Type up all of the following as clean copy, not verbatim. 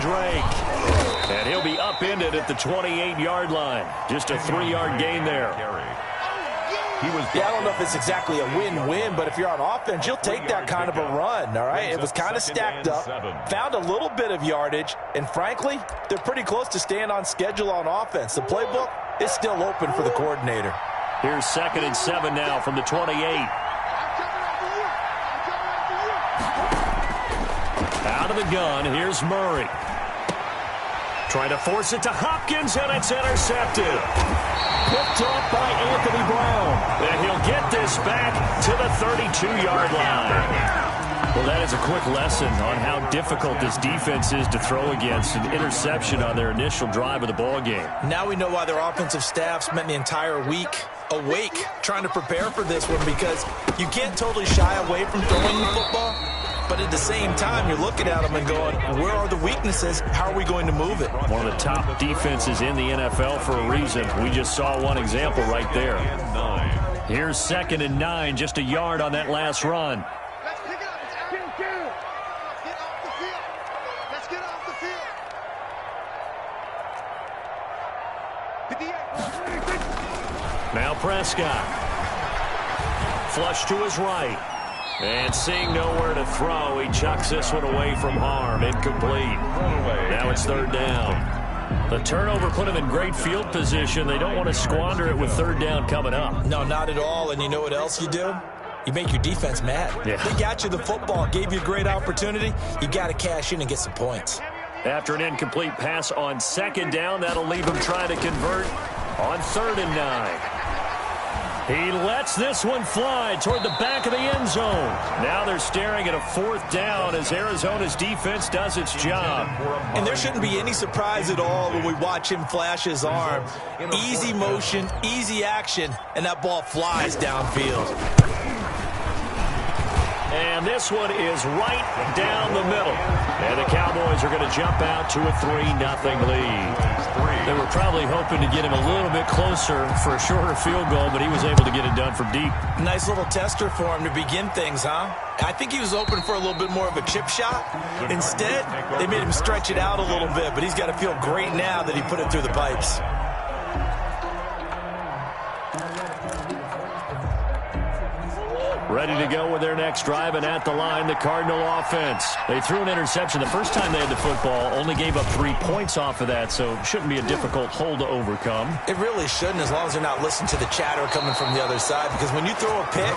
Drake. And he'll be upended at the 28-yard line. Just a 3-yard gain there. Yeah, I don't know if it's exactly a win-win, but if you're on offense, you'll take that kind of a run, all right? It was kind of stacked up, found a little bit of yardage, and frankly, they're pretty close to staying on schedule on offense. The playbook is still open for the coordinator. Here's 2nd and 7 now from the 28. Out of the gun, here's Murray. Trying to force it to Hopkins, and it's intercepted. Picked off by Anthony Brown. And he'll get this back to the 32-yard line. Well, that is a quick lesson on how difficult this defense is to throw against. An interception on their initial drive of the ball game. Now we know why their offensive staff spent the entire week awake trying to prepare for this one, because you can't totally shy away from throwing the football. But at the same time, you're looking at them and going, where are the weaknesses? How are we going to move it? One of the top defenses in the NFL for a reason. We just saw one example right there. Here's 2nd and 9, just a yard on that last run. Let's pick it up. Let's get off the field. Let's get off the field. Now Prescott. Flush to his right. And seeing nowhere to throw, he chucks this one away from harm. Incomplete. Now it's 3rd down. The turnover put him in great field position. They don't want to squander it with 3rd down coming up. No, not at all. And you know what else you do? You make your defense mad. Yeah. They got you the football, gave you a great opportunity. You got to cash in and get some points. After an incomplete pass on 2nd down, that'll leave him trying to convert on 3rd and 9. He lets this one fly toward the back of the end zone. Now they're staring at a 4th down as Arizona's defense does its job. And there shouldn't be any surprise at all when we watch him flash his arm. Easy motion, easy action, and that ball flies downfield. And this one is right down the middle. And the Cowboys are going to jump out to a 3-0 lead. They were probably hoping to get him a little bit closer for a shorter field goal, but he was able to get it done from deep. Nice little tester for him to begin things, huh? I think he was open for a little bit more of a chip shot. Instead, they made him stretch it out a little bit, but he's got to feel great now that he put it through the pipes. Ready to go with their next drive, and at the line, the Cardinal offense. They threw an interception the first time they had the football, only gave up 3 points off of that, so it shouldn't be a difficult hole to overcome. It really shouldn't, as long as they're not listening to the chatter coming from the other side, because when you throw a pick,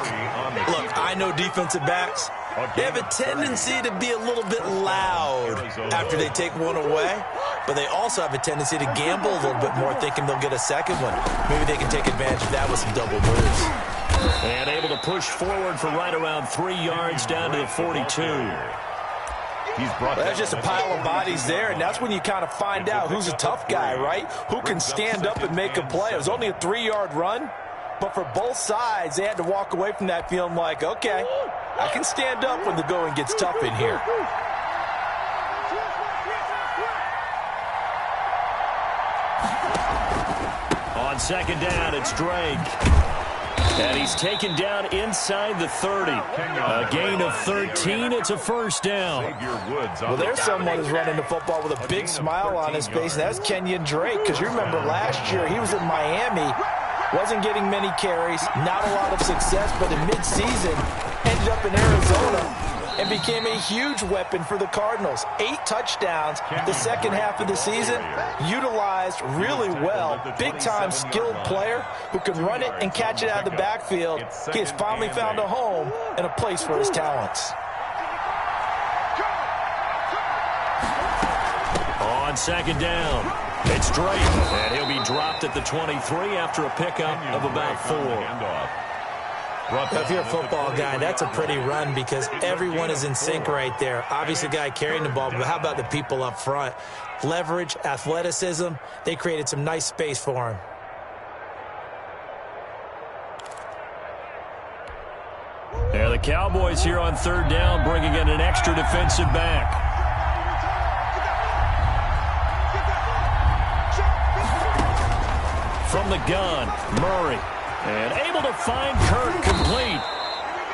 look, I know defensive backs, they have a tendency to be a little bit loud after they take one away, but they also have a tendency to gamble a little bit more, thinking they'll get a second one. Maybe they can take advantage of that with some double moves. And able to push forward for right around 3 yards down to the 42. There's just a pile of bodies there, and that's when you kind of find out who's a tough guy, right? Who can stand up and make a play. It was only a 3-yard run, but for both sides, they had to walk away from that feeling like, okay, I can stand up when the going gets tough in here. On 2nd down, it's Drake. And he's taken down inside the 30. A gain of 13. It's a 1st down. Well, there's someone who's running the football with a big smile on his face, and that's Kenyon Drake, because you remember last year he was in Miami, wasn't getting many carries, not a lot of success, but in midseason ended up in Arizona and became a huge weapon for the Cardinals. 8 touchdowns the second half of the season, utilized really well. Big-time skilled player who can run it and catch it out of the backfield. He has finally found a home and a place for his talents. On 2nd down, it's Drake, and he'll be dropped at the 23 after a pickup of about 4. If you're a football guy, that's a pretty run because everyone is in sync right there. Obviously, the guy carrying the ball, but how about the people up front? Leverage, athleticism, they created some nice space for him. Yeah, the Cowboys here on 3rd down, bringing in an extra defensive back. From the gun, Murray. And able to find Kirk complete.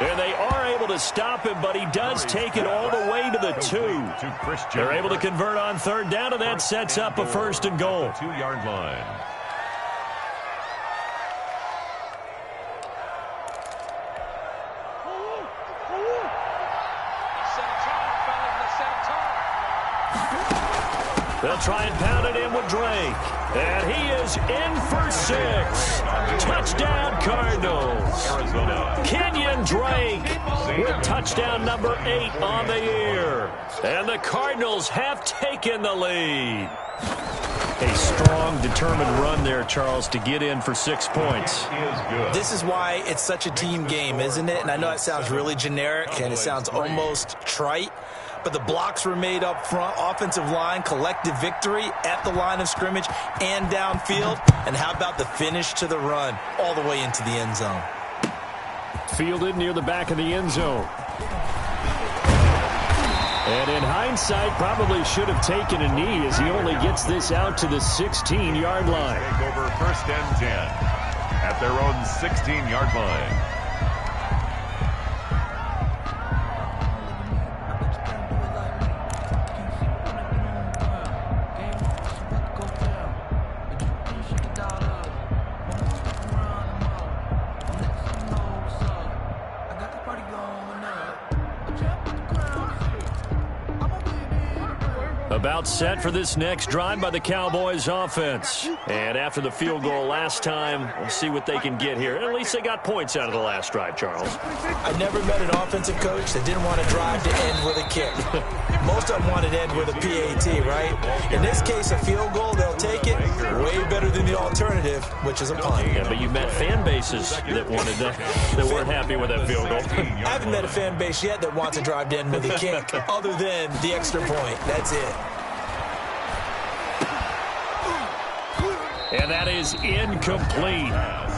And they are able to stop him, but he does take it all the way to the 2. They're able to convert on third down, and that sets up a 1st and goal. 2-yard line. They'll try and pound it in with Drake. And he is in for 6. Touchdown, Cardinals. Arizona. Kenyon Drake with touchdown number 8 on the year. And the Cardinals have taken the lead. A strong, determined run there, Charles, to get in for 6 points. This is why it's such a team game, isn't it? And I know it sounds really generic and it sounds almost trite, but the blocks were made up front, offensive line, collective victory at the line of scrimmage and downfield. And how about the finish to the run all the way into the end zone? Fielded near the back of the end zone. And in hindsight, probably should have taken a knee as he only gets this out to the 16-yard line. Take over 1st and 10 at their own 16-yard line. About set for this next drive by the Cowboys offense. And after the field goal last time, we'll see what they can get here. At least they got points out of the last drive, Charles. I never met an offensive coach that didn't want to drive to end with a kick. Most of them wanted to end with a PAT, right? In this case, a field goal, they'll take it. Way better than the alternative, which is a punt. Yeah, but you met fan bases that wanted that weren't happy with that field goal. I haven't met a fan base yet that wants to drive to end with a kick, other than the extra point. That's it. And that is incomplete.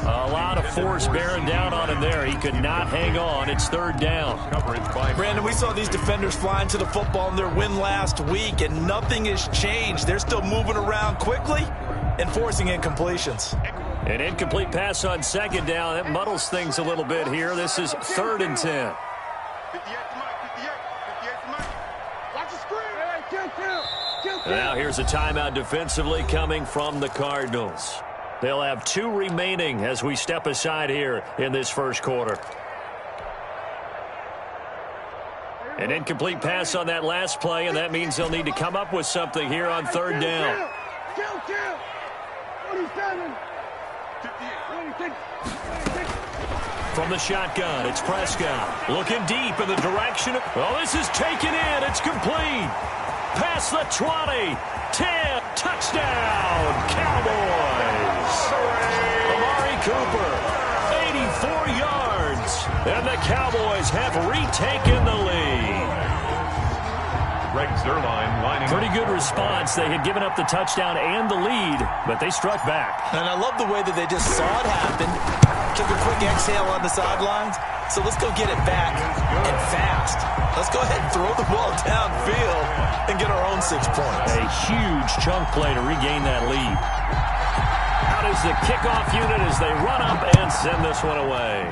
A lot of force bearing down on him there. He could not hang on. It's 3rd down. Brandon, we saw these defenders flying to the football in their win last week, and nothing has changed. They're still moving around quickly and forcing incompletions. An incomplete pass on 2nd down. That muddles things a little bit here. This is 3rd and 10. Now here's a timeout defensively coming from the Cardinals. They'll have 2 remaining as we step aside here in this 1st quarter. An incomplete pass on that last play, and that means they'll need to come up with something here on 3rd down. From the shotgun, it's Prescott. Looking deep in the direction of... Oh, this is taken in. It's complete. Past the 20, 10, touchdown, Cowboys. Amari Cooper, 84 yards, and the Cowboys have retaken the lead. Greg Zuerlein lining Pretty good response. They had given up the touchdown and the lead, but they struck back. And I love the way that they just saw it happen, took a quick exhale on the sidelines. So let's go get it back and fast. Let's go ahead and throw the ball downfield and get our own 6 points. A huge chunk play to regain that lead. Out is the kickoff unit as they run up and send this one away.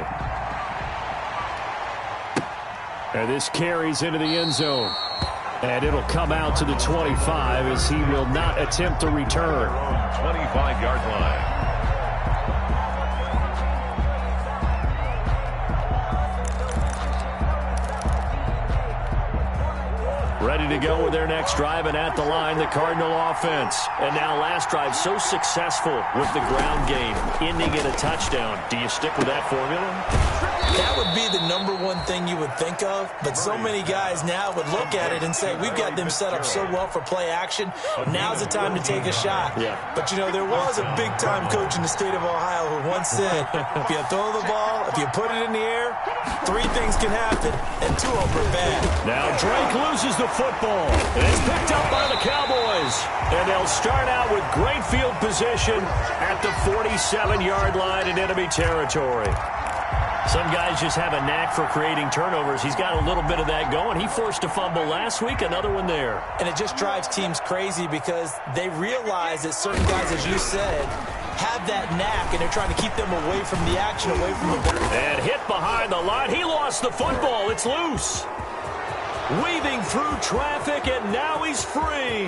And this carries into the end zone. And it'll come out to the 25 as he will not attempt to return. 25-yard line. Ready to go with their next drive, and at the line, the Cardinal offense. And now last drive so successful with the ground game, ending in a touchdown. Do you stick with that formula? That would be the #1 thing you would think of, but so many guys now would look at it and say, we've got them set up so well for play action. Now's the time to take a shot. Yeah. But, you know, there was a big-time coach in the state of Ohio who once said, if you throw the ball, if you put it in the air, 3 things can happen, and 2 of them are bad. Now Drake loses the football. And it's picked up by the Cowboys. And they'll start out with great field position at the 47-yard line in enemy territory. Some guys just have a knack for creating turnovers. He's got a little bit of that going. He forced a fumble last week, another one there. And it just drives teams crazy because they realize that certain guys, as you said, have that knack, and they're trying to keep them away from the action, away from the ball. And hit behind the line. He lost the football. It's loose. Weaving through traffic, and now he's free.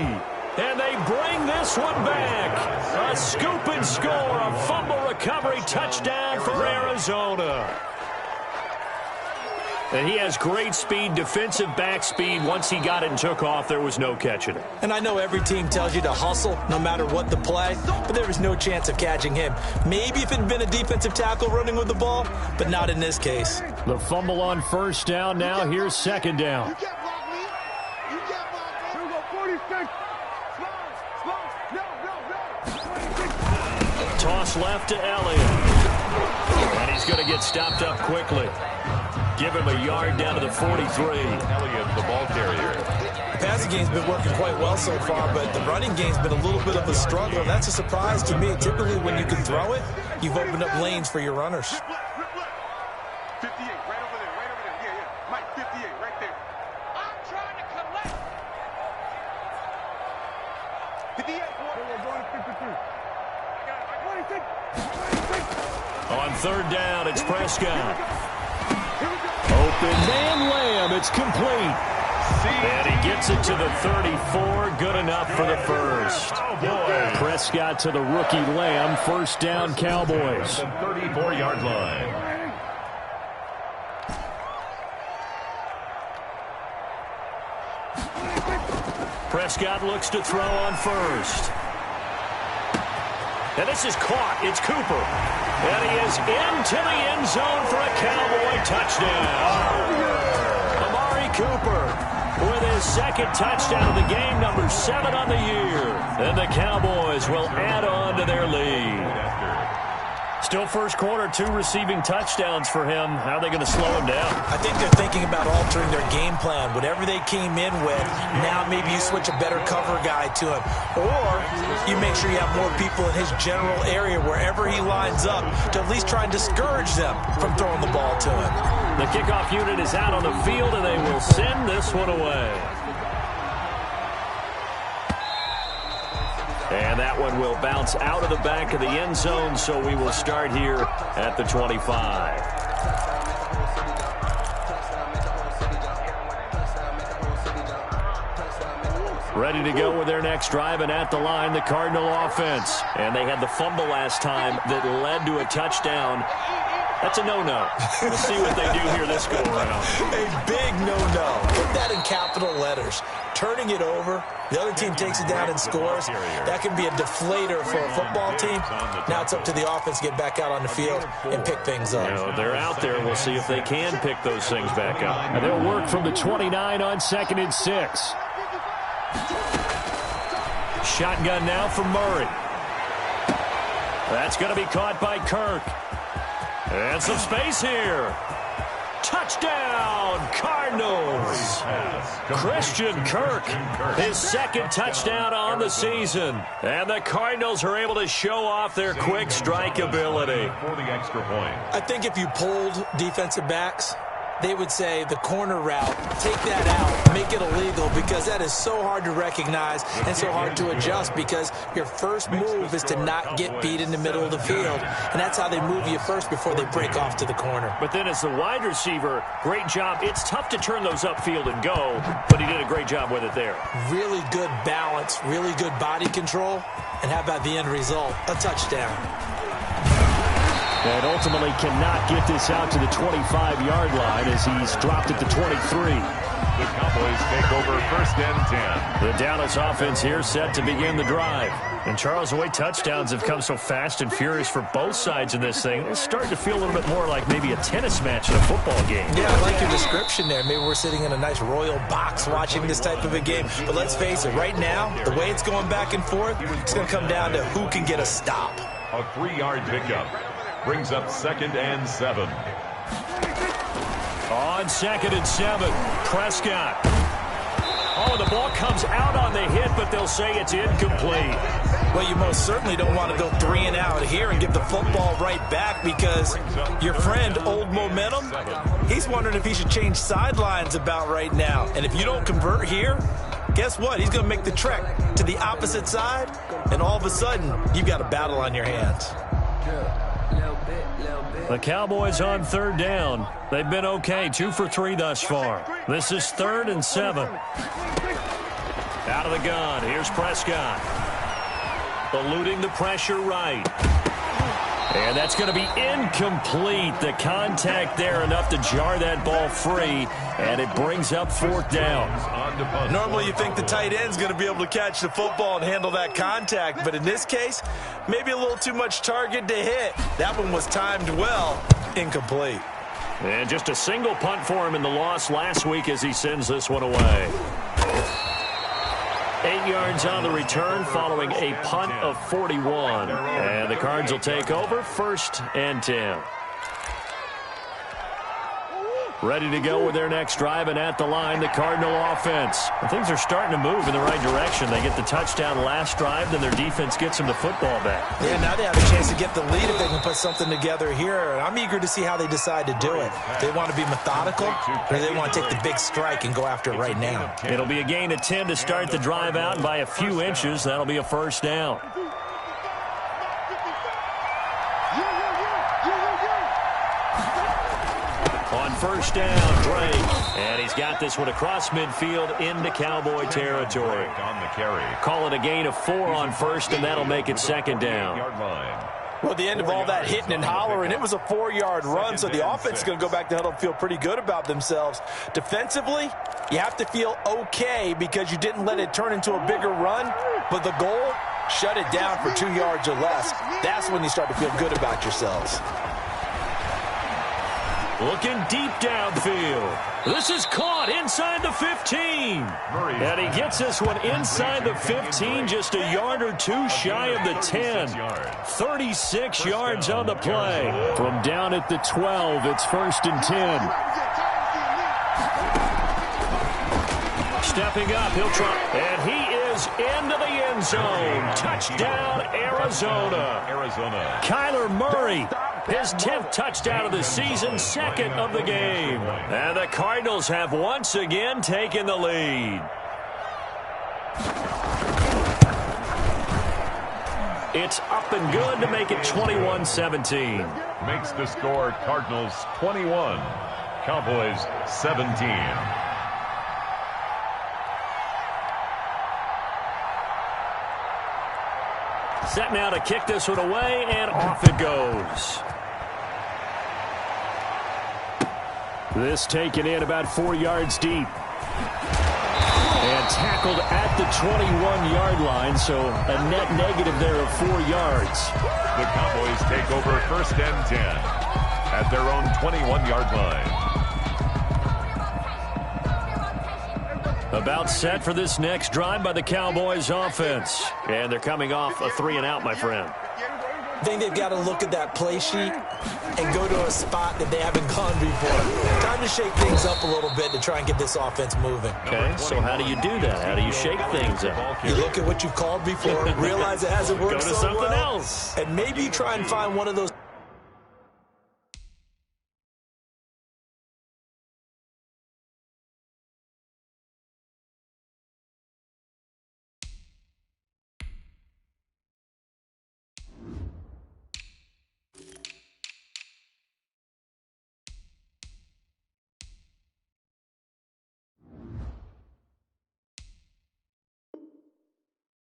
And they bring this one back. A scoop and score, a fumble recovery touchdown for Arizona. And he has great speed, defensive back speed. Once he got it and took off, there was no catching it. And I know every team tells you to hustle no matter what the play, but there was no chance of catching him. Maybe if it had been a defensive tackle running with the ball, but not in this case. The fumble on first down. Now here's second down. You can't block me. You can't block me. Here we go, 46. Toss left to Elliott. And he's going to get stopped up quickly. Give him a yard down to the 43. Elliott, the ball carrier. The passing game's been working quite well so far, but the running game's been a little bit of a struggle. That's a surprise to me. Typically, when you can throw it, you've opened up lanes for your runners. 58, right over there. Yeah. Mike, 58, right there. I'm trying to collect. 58, we're going to 53. I got it, 26. On third down, it's Prescott. Open man Lamb, it's complete. And he gets it to the 34, good enough for the first. Prescott to the rookie Lamb, first down Cowboys. 34-yard line. Prescott looks to throw on first. And this is caught. It's Cooper. And he is into the end zone for a Cowboy touchdown. Amari Cooper with his second touchdown of the game, number 7 on the year. And the Cowboys will add on to their lead. Still first quarter, 2 receiving touchdowns for him. How are they going to slow him down? I think they're thinking about altering their game plan. Whatever they came in with, now maybe you switch a better cover guy to him. Or you make sure you have more people in his general area wherever he lines up to at least try and discourage them from throwing the ball to him. The kickoff unit is out on the field, and they will send this one away. And that one will bounce out of the back of the end zone, so we will start here at the 25. Ready to go with their next drive, and at the line, the Cardinal offense. And they had the fumble last time that led to a touchdown. That's a no-no. We'll see what they do here this go-around. A big no-no. Put that in capital letters. Turning it over, the other team takes it down and scores. That can be a deflator for a football team. Now it's up to the offense to get back out on the field and pick things up. You know, they're out there. We'll see if they can pick those things back up. And they'll work from the 29 on 2nd and 6. Shotgun now for Murray. That's going to be caught by Kirk. And some space here. Touchdown, Cardinals. Christian Kirk, his second touchdown on the season. And the Cardinals are able to show off their quick strike ability. For the extra point. I think if you pulled defensive backs, they would say the corner route, take that out, make it illegal, because that is so hard to recognize and so hard to adjust, because your first move is to not get beat in the middle of the field, and that's how they move you first before they break off to the corner. But then as the wide receiver, great job. It's tough to turn those upfield and go, but he did a great job with it there. Really good balance, really good body control, and how about the end result? A touchdown. And ultimately cannot get this out to the 25-yard line as he's dropped at the 23. The Cowboys take over 1st and 10. The Dallas offense here set to begin the drive. And Charles, the way touchdowns have come so fast and furious for both sides in this thing, it's starting to feel a little bit more like maybe a tennis match in a football game. Yeah, I like your description there. Maybe we're sitting in a nice royal box watching this type of a game. But let's face it, right now, the way it's going back and forth, it's going to come down to who can get a stop. A 3-yard pickup brings up 2nd and 7. On 2nd and 7, Prescott. Oh, the ball comes out on the hit, but they'll say it's incomplete. Well, you most certainly don't want to go 3 and out here and give the football right back, because your friend, Old Momentum, he's wondering if he should change sidelines about right now. And if you don't convert here, guess what? He's going to make the trek to the opposite side, and all of a sudden, you've got a battle on your hands. The Cowboys on third down. They've been okay, 2 for 3 thus far. This is 3rd and 7. Out of the gun, here's Prescott. Eluding the pressure right. And that's going to be incomplete. The contact there enough to jar that ball free, and it brings up 4th down. Normally you think the tight end's going to be able to catch the football and handle that contact, but in this case, maybe a little too much target to hit. That one was timed well, incomplete. And just a single punt for him in the loss last week as he sends this one away. 8 yards on the return following a punt of 41. And the Cards will take over 1st and 10. Ready to go with their next drive, and at the line, the Cardinal offense. And things are starting to move in the right direction. They get the touchdown last drive, then their defense gets them the football back. Yeah, now they have a chance to get the lead if they can put something together here. I'm eager to see how they decide to do it. They want to be methodical, or they want to take the big strike and go after it right now. It'll be a gain of 10 to start the drive out, and by a few inches, that'll be a 1st down. On 1st down, Drake. And he's got this one across midfield into Cowboy territory. On the carry. Call it a gain of 4 on 1st, and that'll make it 2nd down. Well, at the end of all that hitting and hollering, it was a 4-yard run, so the offense is going to go back to huddle and feel pretty good about themselves. Defensively, you have to feel okay because you didn't let it turn into a bigger run, but the goal, shut it down for 2 yards or less. That's when you start to feel good about yourselves. Looking deep downfield. This is caught inside the 15. And he gets this one inside the 15, just a yard or 2 shy of the 10. 36 yards on the play. From down at the 12, it's 1st and 10. Stepping up, he'll try. And he is into the end zone. Touchdown, Arizona. Kyler Murray. His 10th touchdown of the season, 2nd of the game. And the Cardinals have once again taken the lead. It's up and good to make it 21-17. Makes the score Cardinals 21, Cowboys 17. Set now to kick this one away, and off it goes. This taken in about 4 yards deep. And tackled at the 21-yard line, so a net negative there of 4 yards. The Cowboys take over 1st and 10 at their own 21-yard line. About set for this next drive by the Cowboys offense. And they're coming off a 3-and-out, my friend. I think they've got to look at that play sheet and go to a spot that they haven't gone before. Time to shake things up a little bit to try and get this offense moving. Okay, so how do you do that? How do you shake things up? You look at what you've called before, realize it hasn't worked Go to so something well, else. and maybe try and find one of those.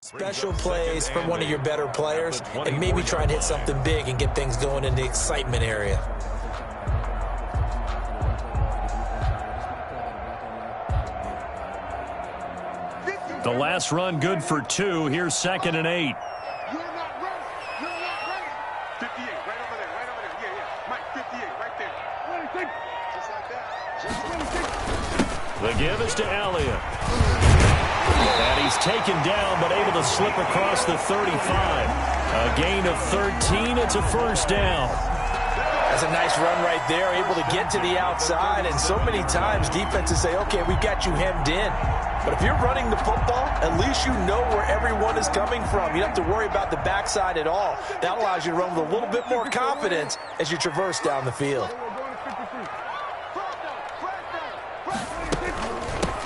Special plays from one of your better players, and maybe try and hit something big and get things going in the excitement area. The last run good for 2. Here's 2nd and 8. You're not ready. You're not ready. 58, right over there, right over there. Yeah, yeah. Mike, 58, right there. Just like that. The give is to Elliott. And he's taken down, but able to slip across the 35. A gain of 13. It's a 1st down. That's a nice run right there, able to get to the outside, and so many times defenses say, okay, we got you hemmed in. But if you're running the football, at least you know where everyone is coming from. You don't have to worry about the backside at all. That allows you to run with a little bit more confidence as you traverse down the field.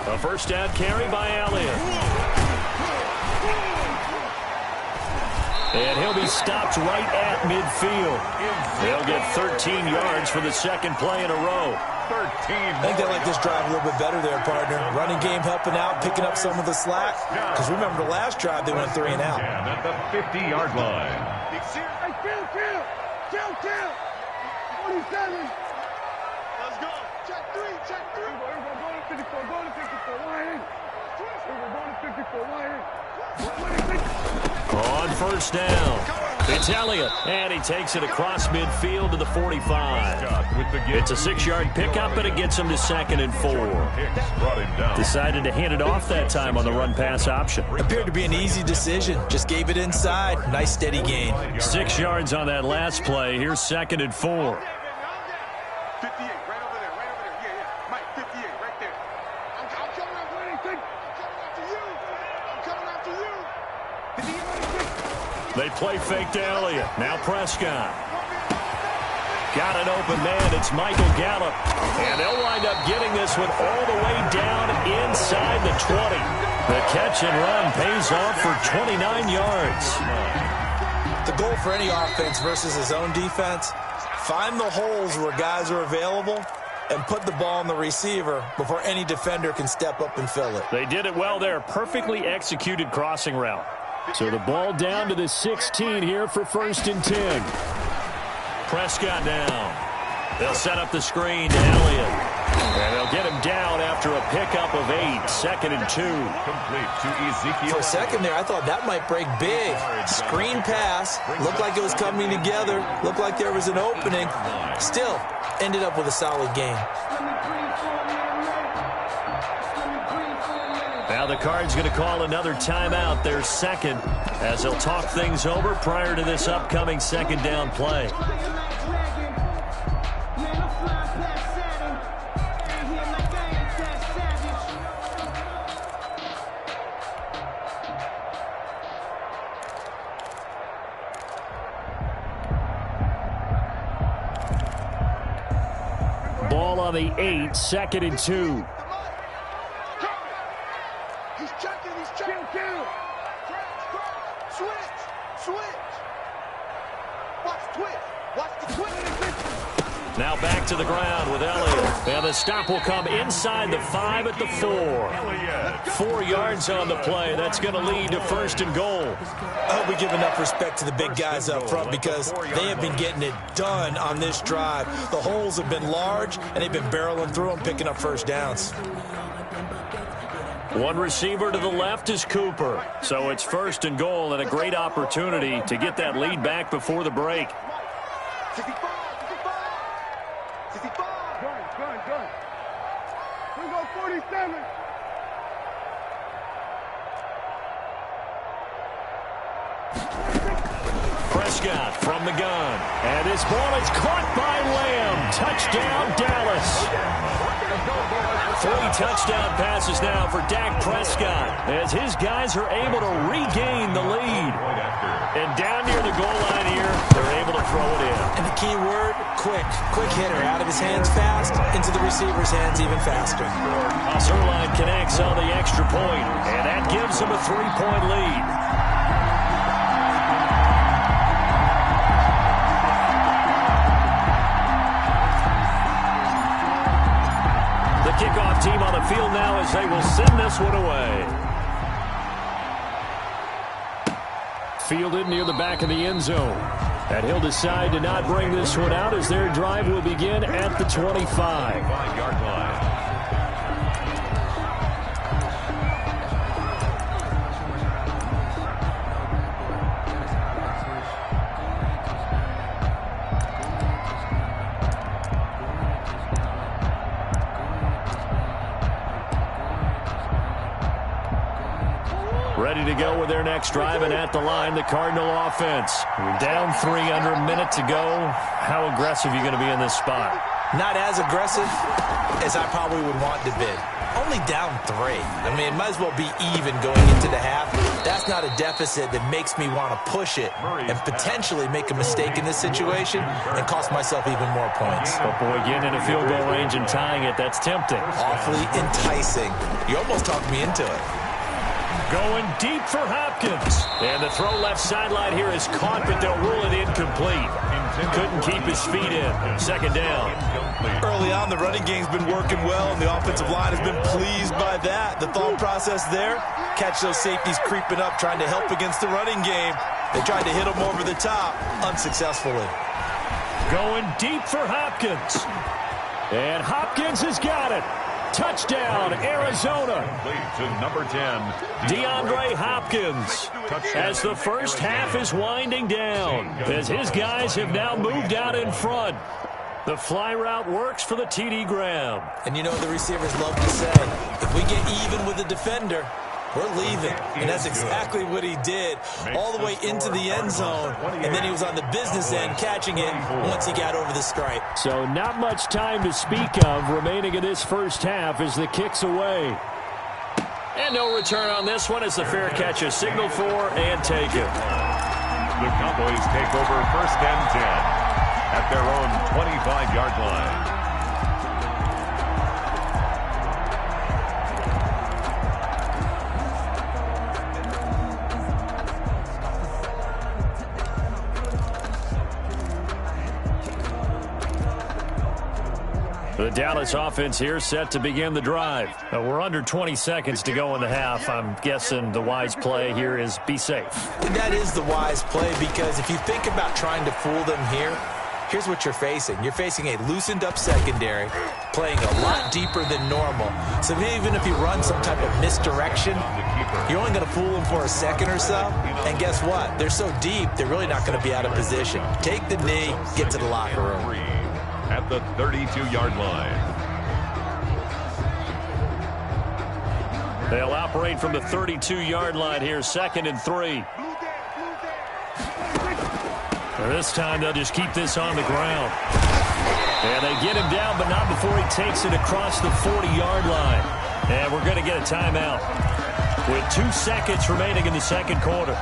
A first down carry by Elliott. And he'll be stopped right at midfield. They'll get 13 yards for the second play in a row. 13. I think they like this drive a little bit better there, partner. Running game helping out, picking up some of the slack. Because remember the last drive, they went 3 and out. And at the 50-yard line. Hey, kill. 47. Let's go. Check 3. We're going to 54. Going to 54. Line. We're going to 54. Line. On first down, it's Elliott, and he takes it across midfield to the 45. It's a 6-yard pickup, and it gets him to 2nd and 4. Decided to hand it off that time on the run-pass option. Appeared to be an easy decision. Just gave it inside. Nice steady gain. 6 yards on that last play. Here's 2nd and 4. 58, right over there. Yeah. Mike, 58, right there. I'm coming out for anything. I'm coming out to you. They play fake to Elliott. Now Prescott. Got an open man. It's Michael Gallup. And they'll wind up getting this one all the way down inside the 20. The catch and run pays off for 29 yards. The goal for any offense versus his own defense, find the holes where guys are available and put the ball on the receiver before any defender can step up and fill it. They did it well there. Perfectly executed crossing route. So the ball down to the 16 here for 1st and 10. Prescott down. They'll set up the screen to Elliott. And they'll get him down after a pickup of 8. 2nd and 2. Complete to Ezekiel. For a second there, I thought that might break big. Screen pass. Looked like it was coming together. Looked like there was an opening. Still, ended up with a solid game. Now the Cards going to call another timeout, their second, as they'll talk things over prior to this upcoming 2nd down play. Ball on the 8, 2nd and 2. He's checking. Kill. Switch. Watch the twitch. Now back to the ground with Elliott. And the stop will come inside the 5 at the 4. 4 yards on the play. That's going to lead to 1st and goal. I hope we give enough respect to the big guys up front because they have been getting it done on this drive. The holes have been large, and they've been barreling through them, picking up first downs. One receiver to the left is Cooper. So it's 1st and goal and a great opportunity to get that lead back before the break. 65. Gun. We go 47. Prescott from the gun. And his ball is caught by Lamb. Touchdown, Dallas. 3 touchdown passes now for Dak Prescott as his guys are able to regain the lead. And down near the goal line here, they're able to throw it in. And the key word, quick. Quick hitter. Out of his hands fast, into the receiver's hands even faster. Zuerlein connects on the extra point, and that gives them a 3-point lead. Kickoff team on the field now as they will send this one away. Fielded near the back of the end zone. And he'll decide to not bring this one out as their drive will begin at the 25. 5-yard line. Ready to go with their next drive, and at the line, the Cardinal offense. Down 3 under a minute to go. How aggressive are you going to be in this spot? Not as aggressive as I probably would want to be. only down 3. I mean, it might as well be even going into the half. That's not a deficit that makes me want to push it and potentially make a mistake in this situation and cost myself even more points. But boy, getting in a field goal range and tying it, that's tempting. Awfully enticing. You almost talked me into it. Going deep for Hopkins. And the throw left sideline here is caught, but they'll rule it incomplete. Couldn't keep his feet in. Second down. Early on, the running game's been working well, and the offensive line has been pleased by that. The thought process there, catch those safeties creeping up, trying to help against the running game. They tried to hit them over the top, unsuccessfully. Going deep for Hopkins. And Hopkins has got it. Touchdown, Arizona. To number 10, DeAndre Hopkins, as the first half is winding down, as his guys have now moved out in front. The fly route works for the TD Graham. And you know the receivers love to say, if we get even with the defender, we're leaving. And that's exactly what he did, all the way into the end zone. And then he was on the business end catching it once he got over the stripe. So not much time to speak of remaining in this first half as the kick's away. And no return on this one as the fair catch is signaled for and taken. the Cowboys take over first and 10 at their own 25-yard line. The Dallas offense here set to begin the drive. We're under 20 seconds to go in the half. I'm guessing the wise play here is be safe. That is the wise play, because if you think about trying to fool them here, here's what you're facing. You're facing a loosened up secondary, playing a lot deeper than normal. So even if you run some type of misdirection, you're only going to fool them for a second or so. And guess what? They're so deep, they're really not going to be out of position. Take the knee, get to the locker room. At the 32-yard line. They'll operate from the 32-yard line here, 2nd and 3. This time they'll just keep this on the ground. And they get him down, but not before he takes it across the 40-yard line. And we're going to get a timeout with 2 seconds remaining in the second quarter.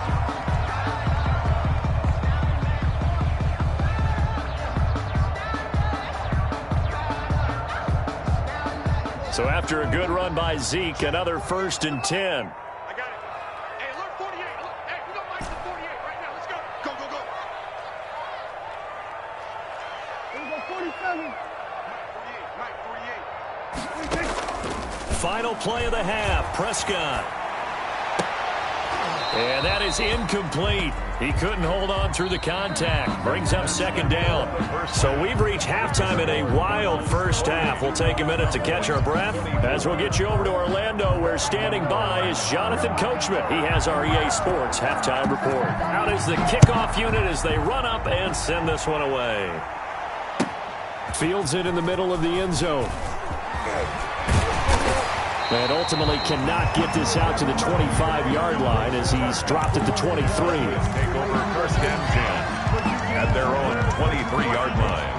So after a good run by Zeke, another 1st and 10. I got it. Hey, alert 48. Hey, we got Mike to 48 right now. Let's go. Go, go, go. Here we go, 47. Mike, 48. Final play of the half, Prescott. And that is incomplete. He couldn't hold on through the contact. Brings up 2nd down. So we've reached halftime in a wild first half. We'll take a minute to catch our breath as we'll get you over to Orlando, where standing by is Jonathan Coachman. He has our EA Sports halftime report. Out is the kickoff unit as they run up and send this one away. Fields it in the middle of the end zone. And ultimately cannot get this out to the 25-yard line as he's dropped at the 23. Take over 1st and 10 at their own 23-yard line.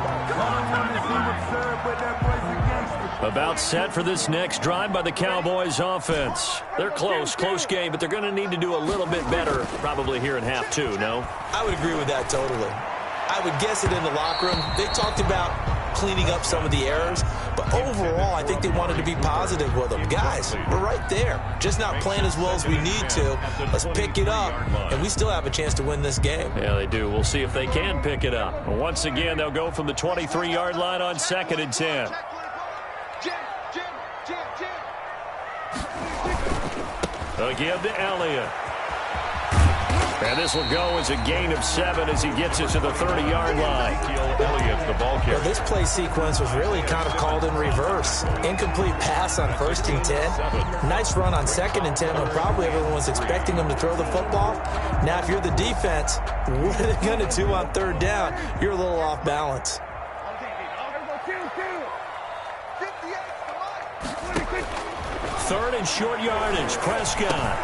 About set for this next drive by the Cowboys offense. They're close game, but they're going to need to do a little bit better probably here in half 2, no? I would agree with that totally. I would guess it in the locker room. They talked about cleaning up some of the errors, but overall, I think they wanted to be positive with them. Guys, we're right there. Just not playing as well as we need to. Let's pick it up, and we still have a chance to win this game. Yeah, they do. We'll see if they can pick it up. Once again, they'll go from the 23-yard line on 2nd and 10. Again to Elliott. And this will go as a gain of 7 as he gets it to the 30-yard line. Elliott, the ball carrier. Well, this play sequence was really kind of called in reverse. Incomplete pass on 1st and 10. Nice run on 2nd and 10 when probably everyone was expecting him to throw the football. Now, if you're the defense, what are they going to do on 3rd down? You're a little off balance. 3rd and short yardage, Prescott.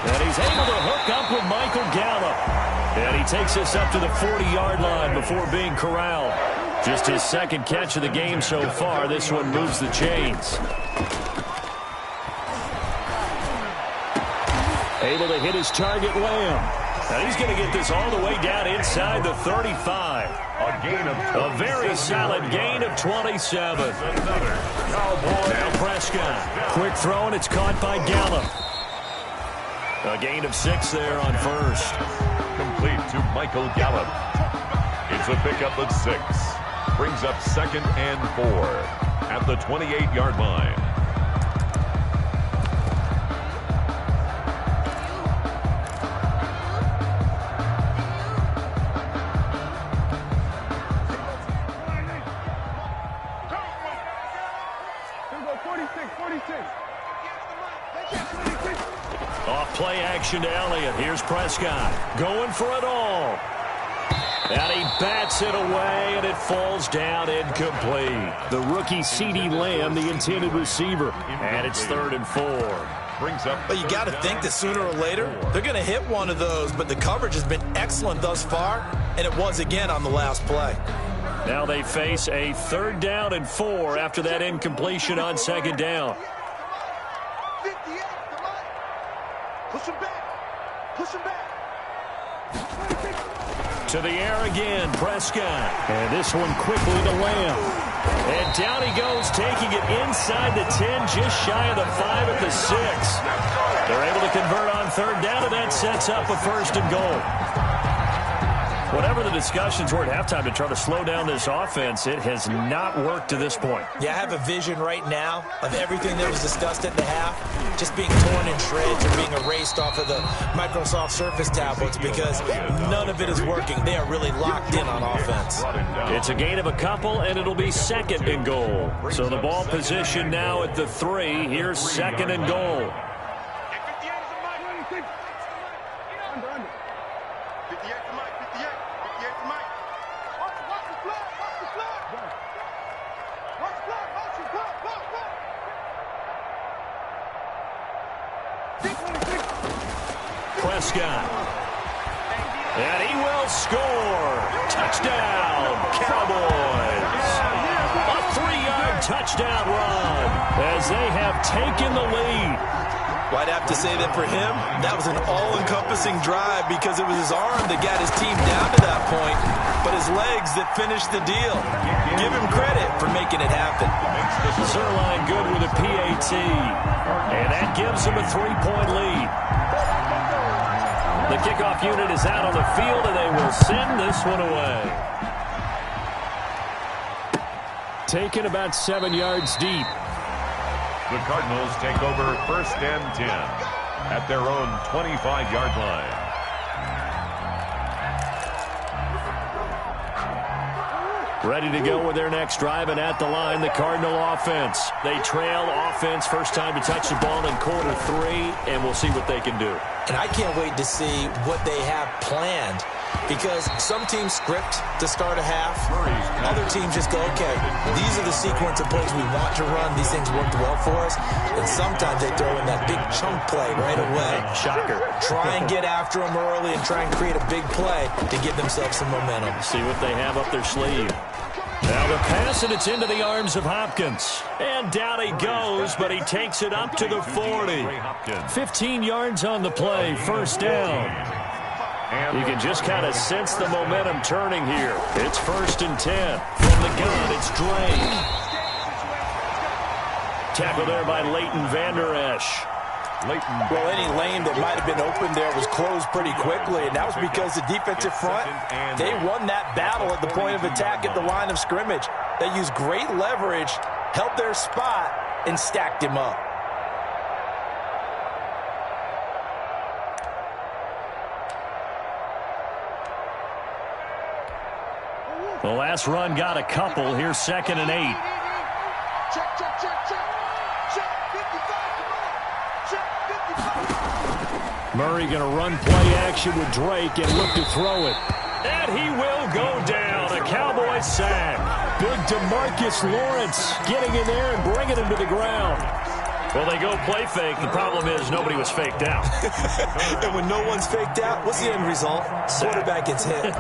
And he's able to hook up with Michael Gallup. And he takes us up to the 40-yard line before being corralled. Just his 2nd catch of the game so far. This one moves the chains. Able to hit his target, Lamb. Now he's going to get this all the way down inside the 35. A gain of A very solid gain of 27. another Cowboy. Now Prescott. Quick throw, and it's caught by Gallup. A gain of 6 there on first. Complete to Michael Gallup. It's a pickup of 6. Brings up 2nd and 4 at the 28-yard line. Off play action to Elliott. Here's Prescott going for it all. And he bats it away, and it falls down incomplete. The rookie CeeDee Lamb, the intended receiver. And it's 3rd and 4. Brings up. But you got to think that sooner or later, they're going to hit one of those. But the coverage has been excellent thus far, and it was again on the last play. Now they face a 3rd down and 4 after that incompletion on 2nd down. 58, come on. Push him back. Push him back. To the air again, Prescott. And this one quickly to Lamb. And down he goes, taking it inside the 10, just shy of the 5 at the 6. They're able to convert on 3rd down, and that sets up a 1st and goal. Whatever the discussions were at halftime to try to slow down this offense, it has not worked to this point. Yeah, I have a vision right now of everything that was discussed at the half just being torn in shreds or being erased off of the Microsoft Surface tablets because none of it is working. They are really locked in on offense. It's a gain of a couple, and it'll be 2nd and goal. So the ball position now at the 3. Here's 2nd and goal. 58. Prescott. And he will score. Touchdown, Cowboys. A 3-yard touchdown run as they have taken the lead. Well, I'd have to say that for him, that was an all-encompassing drive because it was his arm that got his team down to that point, but his legs that finished the deal. Give him credit for making it happen. Zerline good with a PAT, and that gives him a 3-point lead. The kickoff unit is out on the field, and they will send this one away. Taken about 7 yards deep. The Cardinals take over 1st and 10 at their own 25-yard line. Ready to go with their next drive, and at the line, the Cardinal offense. They trail offense, first time to touch the ball in quarter 3, and we'll see what they can do. And I can't wait to see what they have planned because some teams script to start a half. Other teams just go, okay, these are the sequence of plays we want to run. These things worked well for us. And sometimes they throw in that big chunk play right away. Shocker. Try and get after them early and try and create a big play to give themselves some momentum. See what they have up their sleeve. Now the pass, and it's into the arms of Hopkins. And down he goes, but he takes it up to the 40. 15 yards on the play, 1st down. You can just kind of sense the momentum turning here. It's 1st and 10. From the gun, it's Drake. Tackle there by Leighton Vander Esch. Well, any lane that might have been open there was closed pretty quickly, and that was because the defensive front, they won that battle at the point of attack at the line of scrimmage. They used great leverage, held their spot, and stacked him up. The last run got a couple. Here's 2nd and 8. Check, check, check, check. Check, 55, come on. Check, 55. Murray going to run play action with Drake and look to throw it. And he will go down. A Cowboy sack. Big DeMarcus Lawrence getting in there and bringing him to the ground. Well, they go play fake. The problem is nobody was faked out. And when no one's faked out, what's the end result? Quarterback gets hit.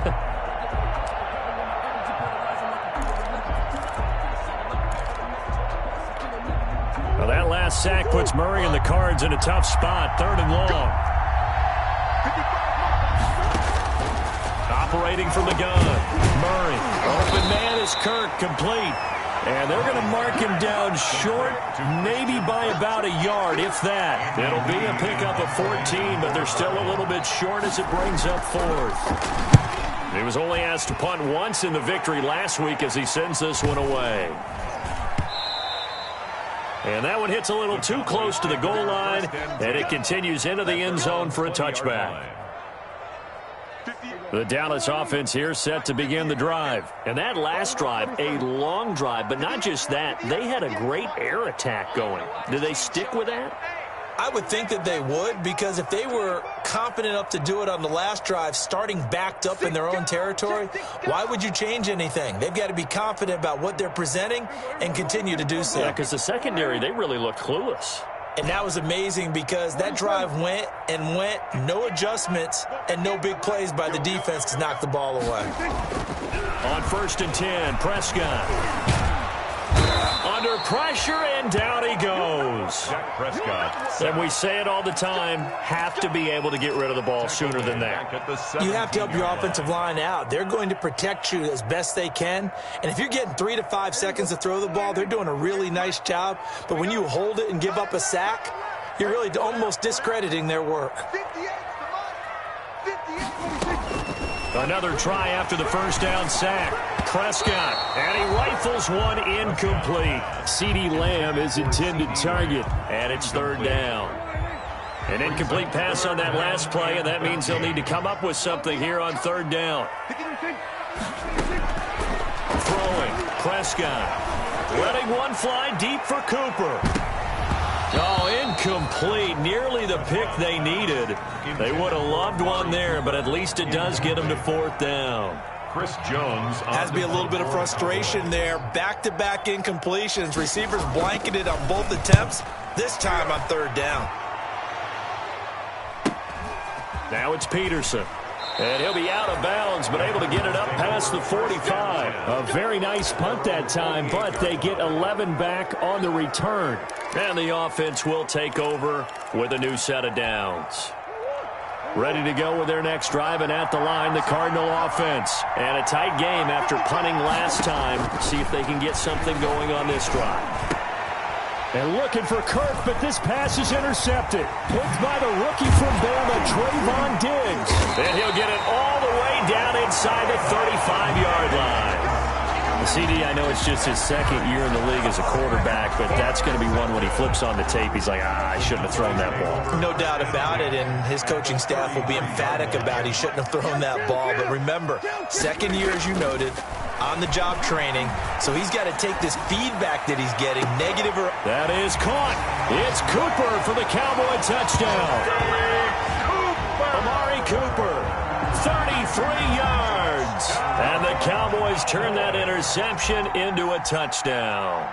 Well, that last sack puts Murray and the Cards in a tough spot. 3rd and long. Operating from the gun. Murray. Open man is Kirk, complete. And they're going to mark him down short, maybe by about a yard, if that. It'll be a pickup of 14, but they're still a little bit short as it brings up fourth. He was only asked to punt once in the victory last week as he sends this one away. And that one hits a little too close to the goal line, and it continues into the end zone for a touchback. The Dallas offense here set to begin the drive. And that last drive, a long drive, but not just that. They had a great air attack going. Do they stick with that? I would think that they would, because if they were confident enough to do it on the last drive, starting backed up in their own territory, why would you change anything? They've got to be confident about what they're presenting and continue to do so. Yeah, because the secondary, they really look clueless. And that was amazing because that drive went and went, no adjustments, and no big plays by the defense to knock the ball away. On 1st and 10, Prescott. Under pressure, and down he goes. Dak Prescott. And we say it all the time, have to be able to get rid of the ball sooner than that. You have to help your offensive line out. They're going to protect you as best they can. And if you're getting 3 to 5 seconds to throw the ball, they're doing a really nice job. But when you hold it and give up a sack, you're really almost discrediting their work. Another try after the first down sack. Prescott, and he rifles one incomplete. CeeDee Lamb is intended target, and it's 3rd down. An incomplete pass on that last play, and that means they'll need to come up with something here on 3rd down. Throwing, Prescott. Letting one fly deep for Cooper. Oh, incomplete. Nearly the pick they needed. They would have loved one there, but at least it does get them to 4th down. Chris Jones. Has to be a little bit of frustration there. Back-to-back incompletions. Receivers blanketed on both attempts, this time on 3rd down. Now it's Peterson. And he'll be out of bounds, but able to get it up past the 45. A very nice punt that time, but they get 11 back on the return. And the offense will take over with a new set of downs. Ready to go with their next drive, and at the line, the Cardinal offense. And a tight game after punting last time. See if they can get something going on this drive. And looking for Kirk, but this pass is intercepted. Picked by the rookie from Bama, Trayvon Diggs. And he'll get it all the way down inside the 35-yard line. CD, I know it's just his 2nd year in the league as a quarterback, but that's going to be one when he flips on the tape. He's like, I shouldn't have thrown that ball. No doubt about it, and his coaching staff will be emphatic about he shouldn't have thrown that ball. But remember, 2nd year, as you noted, on-the-job training, so he's got to take this feedback that he's getting, negative or... That is caught. It's Cooper for the Cowboy touchdown. Amari Cooper, 33 yards. And the Cowboys turn that interception into a touchdown.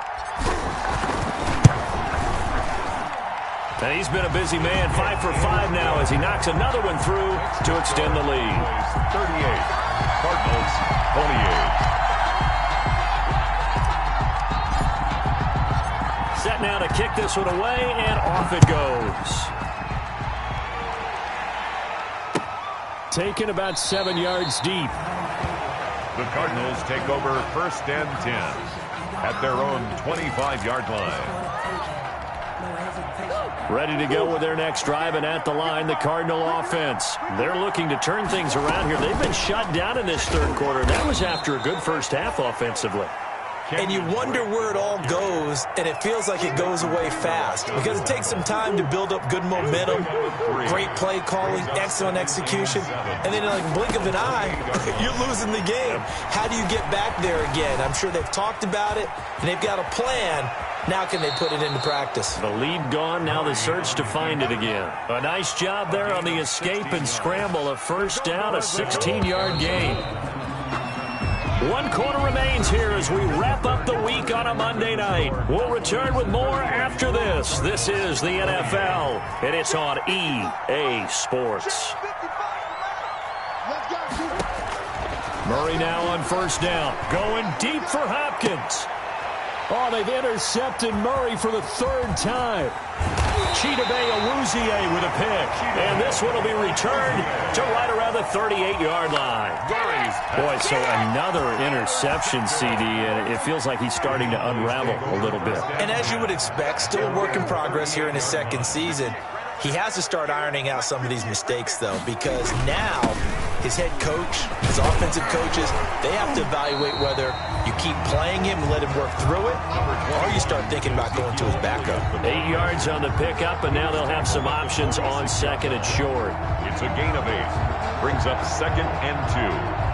And he's been a busy man, 5 for 5 now as he knocks another one through to extend the lead. 38, Cardinals 28. Set now to kick this one away, and off it goes. Taken about 7 yards deep. The Cardinals take over 1st and 10 at their own 25-yard line. Ready to go with their next drive, and at the line, the Cardinal offense. They're looking to turn things around here. They've been shut down in this 3rd quarter. That was after a good first half offensively. And you wonder where it all goes, and it feels like it goes away fast because it takes some time to build up good momentum, great play calling, excellent execution, and then in like a blink of an eye, you're losing the game. How do you get back there again? I'm sure they've talked about it, and they've got a plan. Now can they put it into practice? The lead gone, now the search to find it again. A nice job there on the escape and scramble. A 1st down, a 16-yard gain. 1 quarter remains here as we wrap up the week on a Monday night. We'll return with more after this. This is the NFL, and it's on EA Sports. Murray now on 1st down, going deep for Hopkins. Oh, they've intercepted Murray for the 3rd time. Chidobe Awuzie with a pick. And this one will be returned to right around the 38-yard line. Boy, so another interception, CD, and it feels like he's starting to unravel a little bit. And as you would expect, still a work in progress here in his second season. He has to start ironing out some of these mistakes, though, because now his head coach, his offensive coaches, they have to evaluate whether you keep playing him and let him work through it, or you start thinking about going to his backup. 8 yards on the pickup, and now they'll have some options on second and short. It's a gain of 8. Brings up 2nd and 2.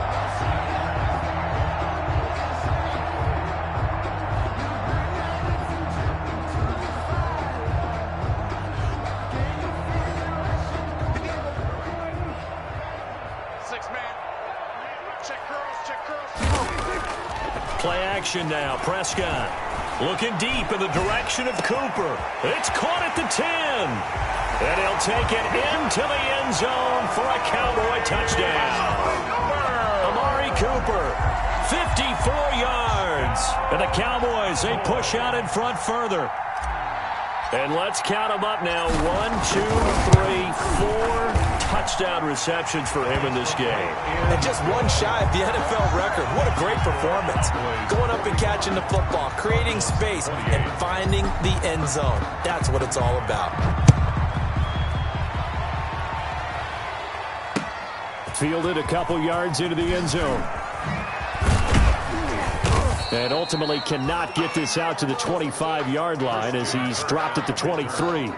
Play action now. Prescott looking deep in the direction of Cooper. It's caught at the 10. And he'll take it into the end zone for a Cowboy touchdown. Amari Cooper, 54 yards. And the Cowboys, they push out in front further. And let's count them up now. 1, 2, 3, 4 touchdown receptions for him in this game. And just one shy of the NFL record. What a great performance. Going up and catching the football, creating space, and finding the end zone. That's what it's all about. Fielded a couple yards into the end zone. And ultimately cannot get this out to the 25-yard line as he's dropped at the 23.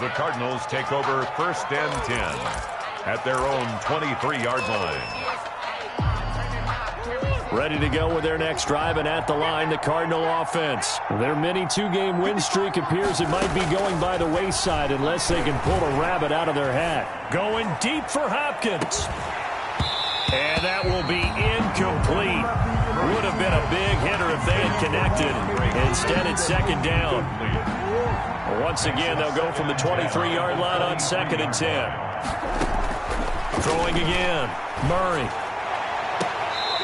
The Cardinals take over 1st and 10 at their own 23-yard line. Ready to go with their next drive, and at the line, the Cardinal offense. Their mini 2-game win streak appears it might be going by the wayside unless they can pull a rabbit out of their hat. Going deep for Hopkins. And that will be incomplete. Would have been a big hitter if they had connected. Instead, it's 2nd down. Once again, they'll go from the 23-yard line on 2nd and 10. Throwing again. Murray.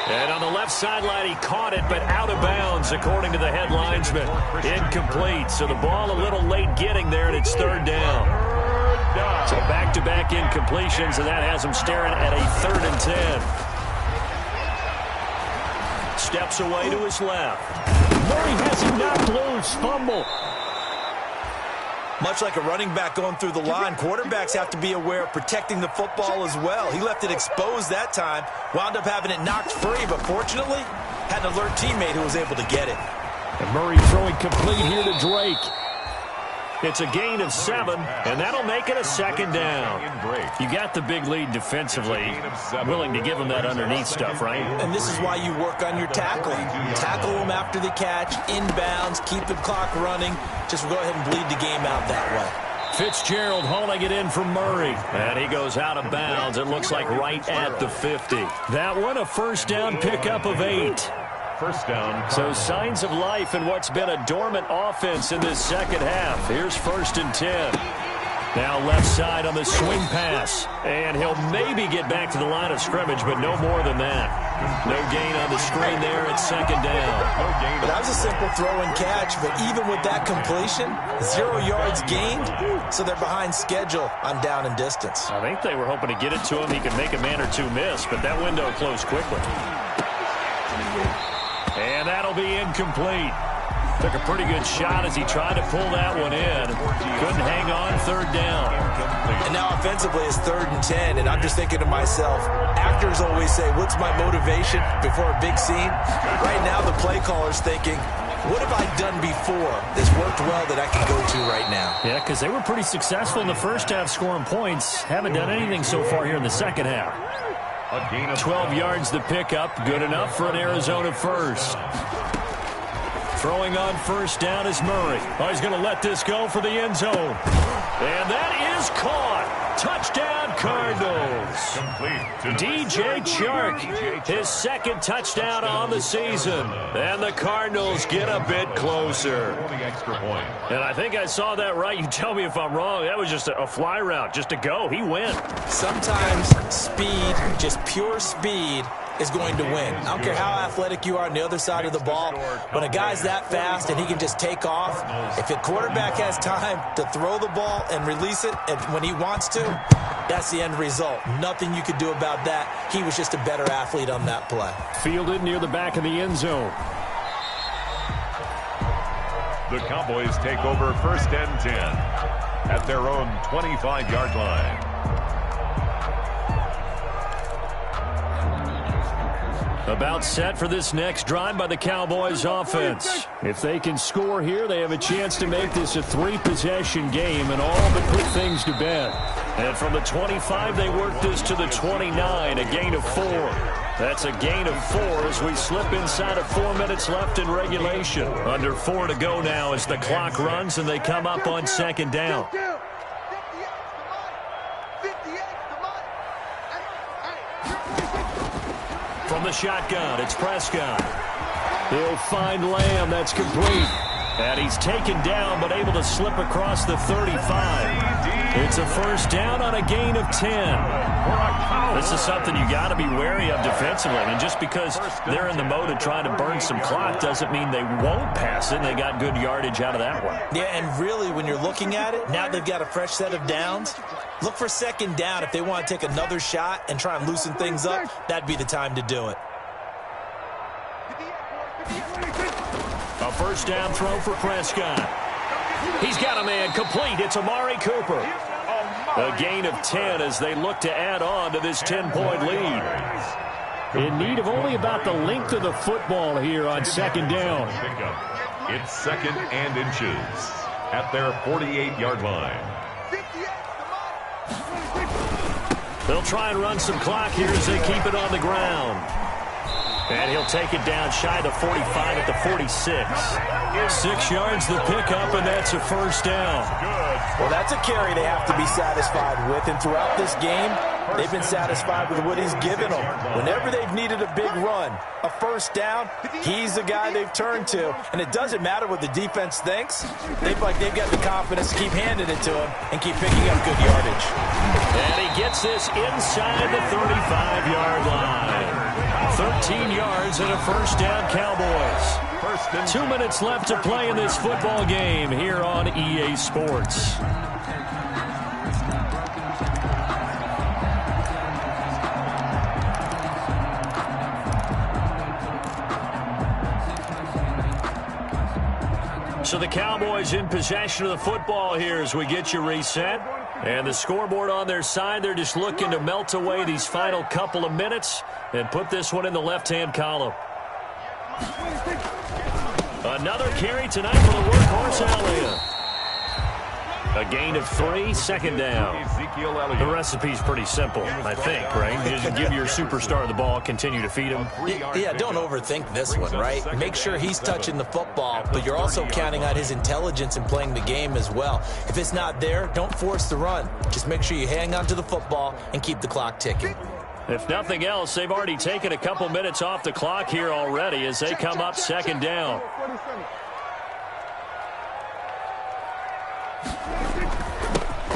And on the left sideline, he caught it, but out of bounds, according to the head linesman. Incomplete. So the ball a little late getting there, and it's 3rd down. So back-to-back incompletions, and that has him staring at a 3rd and 10. Steps away to his left. Murray has him knocked loose. Fumble. Much like a running back going through the line, quarterbacks have to be aware of protecting the football as well. He left it exposed that time, wound up having it knocked free, but fortunately, had an alert teammate who was able to get it. And Murray throwing complete here to Drake. It's a gain of 7, and that'll make it a 2nd down. You got the big lead defensively, willing to give them that underneath stuff, right? And this is why you work on your tackling. Tackle them after the catch, inbounds, keep the clock running. Just go ahead and bleed the game out that way. Fitzgerald hauling it in from Murray. And he goes out of bounds. It looks like right at the 50. That one, a 1st down pickup of 8. 1st down. So signs of life in what's been a dormant offense in this second half. Here's 1st and 10. Now left side on the swing pass. And he'll maybe get back to the line of scrimmage, but no more than that. No gain on the screen there at 2nd down. But that was a simple throw and catch, but even with that completion, 0 yards gained, so they're behind schedule on down and distance. I think they were hoping to get it to him. He could make a man or two miss, but that window closed quickly. And that'll be incomplete. Took a pretty good shot as he tried to pull that one in. Couldn't hang on, 3rd down. And now offensively it's 3rd and 10, and I'm just thinking to myself, actors always say, what's my motivation before a big scene? Right now the play caller's thinking, what have I done before that's worked well that I can go to right now? Yeah, because they were pretty successful in the first half scoring points. Haven't done anything so far here in the second half. 12 yards the pickup. Good enough for an Arizona 1st. Throwing on 1st down is Murray. Oh, he's going to let this go for the end zone. And that is caught. Touchdown, Cardinals. DJ Chark, his 2nd touchdown on the season. And the Cardinals get a bit closer. And I think I saw that right. You tell me if I'm wrong. That was just a fly route, just to go. He went. Sometimes speed, just pure speed, is going to win. I don't care how athletic you are on the other side of the ball. When a guy's that fast and he can just take off, if a quarterback has time to throw the ball and release it when he wants to, that's the end result. Nothing you could do about that. He was just a better athlete on that play. Fielded near the back of the end zone. The Cowboys take over 1st and 10 at their own 25-yard line. About set for this next drive by the Cowboys offense. If they can score here, they have a chance to make this a 3-possession game and all but put things to bed. And from the 25, they work this to the 29, a gain of 4. That's a gain of 4 as we slip inside of 4 minutes left in regulation. Under 4 to go now as the clock runs and they come up on 2nd down. From the shotgun, it's Prescott. He'll find Lamb. That's complete. And he's taken down but able to slip across the 35. It's a 1st down on a gain of 10. This is something you got to be wary of defensively. And just because they're in the mode of trying to burn some clock doesn't mean they won't pass it. And they got good yardage out of that one. Yeah, and really when you're looking at it, now they've got a fresh set of downs. Look for 2nd down. If they want to take another shot and try and loosen things up, that'd be the time to do it. A 1st down throw for Prescott. He's got a man complete. It's Amari Cooper. A gain of 10 as they look to add on to this 10-point lead. In need of only about the length of the football here on 2nd down. It's 2nd and inches at their 48-yard line. They'll try and run some clock here as they keep it on the ground. And he'll take it down shy of the 45 at the 46. 6 yards the pickup, and that's a 1st down. Well, that's a carry they have to be satisfied with. And throughout this game, they've been satisfied with what he's given them. Whenever they've needed a big run, a 1st down, he's the guy they've turned to. And it doesn't matter what the defense thinks. They've got the confidence to keep handing it to him and keep picking up good yardage. And he gets this inside the 35-yard line. 13 yards and a 1st down, Cowboys. 2 minutes left to play in this football game here on EA Sports. So the Cowboys in possession of the football here as we get you reset. And the scoreboard on their side, they're just looking to melt away these final couple of minutes and put this one in the left-hand column. Another carry tonight for the workhorse Elliott. A gain of 3, 2nd down. The recipe's pretty simple, I think, right? You just give your superstar the ball, continue to feed him. Yeah, don't overthink this one, right? Make sure he's touching the football, but you're also counting on his intelligence in playing the game as well. If it's not there, don't force the run. Just make sure you hang on to the football and keep the clock ticking. If nothing else, they've already taken a couple minutes off the clock here already as they come up 2nd down.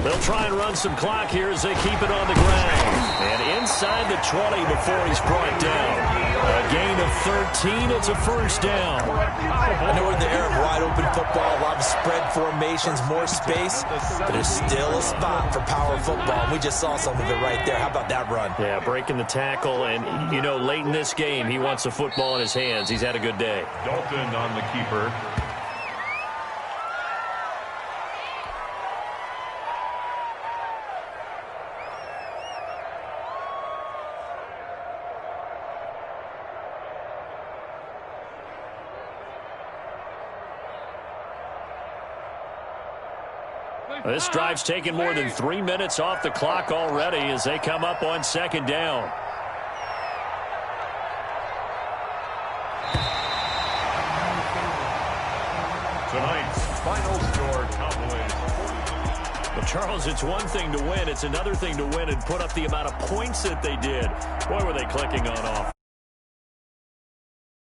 They'll try and run some clock here as they keep it on the ground. And inside the 20 before he's brought down. A gain of 13. It's a 1st down. I know we're in the era of wide-open football, a lot of spread formations, more space, but there's still a spot for power football. We just saw some of it right there. How about that run? Yeah, breaking the tackle. And, you know, late in this game, he wants the football in his hands. He's had a good day. Dalton on the keeper. This drive's taken more than 3 minutes off the clock already as they come up on 2nd down. Tonight's final score, Cowboys. Well, Charles, it's one thing to win. It's another thing to win and put up the amount of points that they did. Boy, were they clicking on offense.